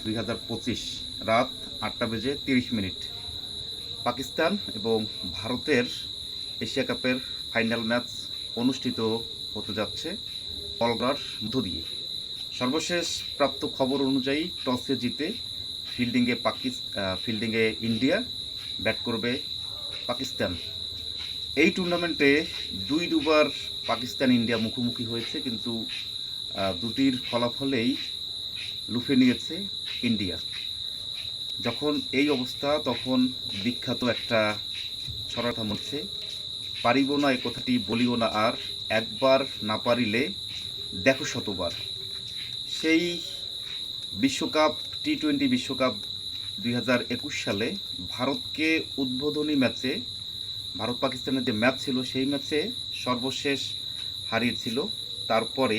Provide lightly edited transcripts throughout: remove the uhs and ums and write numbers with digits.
2025 রাত 8:30 পাকিস্তান এবং ভারতের এশিয়া কাপের ফাইনাল ম্যাচ অনুষ্ঠিত হতে যাচ্ছে কলকাতার মধ্য দিয়ে। সর্বশেষ প্রাপ্ত খবর অনুযায়ী টসে জিতে ফিল্ডিংয়ে ইন্ডিয়া, ব্যাট করবে পাকিস্তান। এই টুর্নামেন্টে দুবার পাকিস্তান ইন্ডিয়া মুখোমুখি হয়েছে, কিন্তু দুটির ফলাফলেই লুফে নিয়েছে ইন্ডিয়া। যখন এই অবস্থা, তখন বিখ্যাত একটা ছড়াটা মরছে, পারিব না এ কথাটি বলিও না আর, একবার না পারিলে দেখো শতবার। সেই বিশ্বকাপ T20 বিশ্বকাপ 2021 সালে ভারতকে উদ্বোধনী ম্যাচে, ভারত পাকিস্তানের যে ম্যাচ ছিল সেই ম্যাচে সর্বশেষ হারিয়েছিল। তারপরে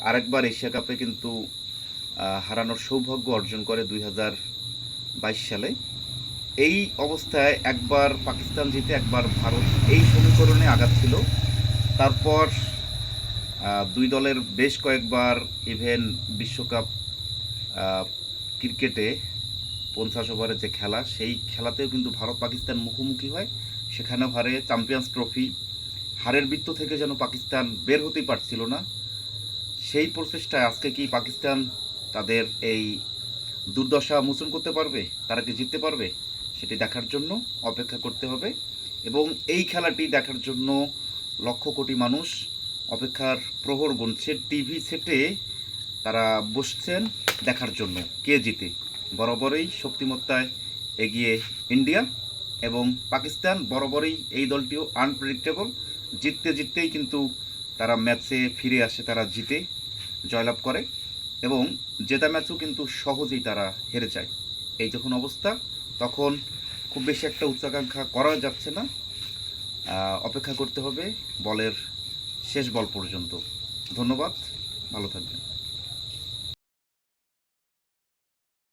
আরেকবার এশিয়া কাপে কিন্তু হারানোর সৌভাগ্য অর্জন করে 2022 সালে। এই অবস্থায় একবার পাকিস্তান জিতে একবার ভারত, এই সমীকরণে আঘাত ছিল। তারপর দুই দলের বেশ কয়েকবার ইভেন বিশ্বকাপ ক্রিকেটে 50 ওভারের যে খেলা, সেই খেলাতেও কিন্তু ভারত পাকিস্তান মুখোমুখি হয়, সেখানেও হারে। চ্যাম্পিয়ন্স ট্রফি হারের বৃত্ত থেকে যেন পাকিস্তান বের হতেই পারছিল না। সেই প্রচেষ্টায় আজকে কি পাকিস্তান তাদের এই দুর্দশা মোচন করতে পারবে? তারা কি জিততে পারবে? সেটি দেখার জন্য অপেক্ষা করতে হবে। এবং এই খেলাটি দেখার জন্য লক্ষ কোটি মানুষ অপেক্ষার প্রহর গুনছে। টিভি সেটে তারা বসছেন দেখার জন্য কে জিতে। বরাবরই শক্তিমত্তায় এগিয়ে ইন্ডিয়া, এবং পাকিস্তান বরাবরই এই দলটিও আনপ্রেডিক্টেবল। জিততেই কিন্তু তারা ম্যাচে ফিরে আসে, তারা জিতে জয়লাভ করে, এবং জেতা ম্যাচও কিন্তু সহজেই তারা হেরে যায়। এই যখন অবস্থা, তখন খুব বেশি একটা উচ্চাকাঙ্ক্ষা করা যাচ্ছে না। অপেক্ষা করতে হবে বলের শেষ বল পর্যন্ত। ধন্যবাদ, ভালো থাকবেন।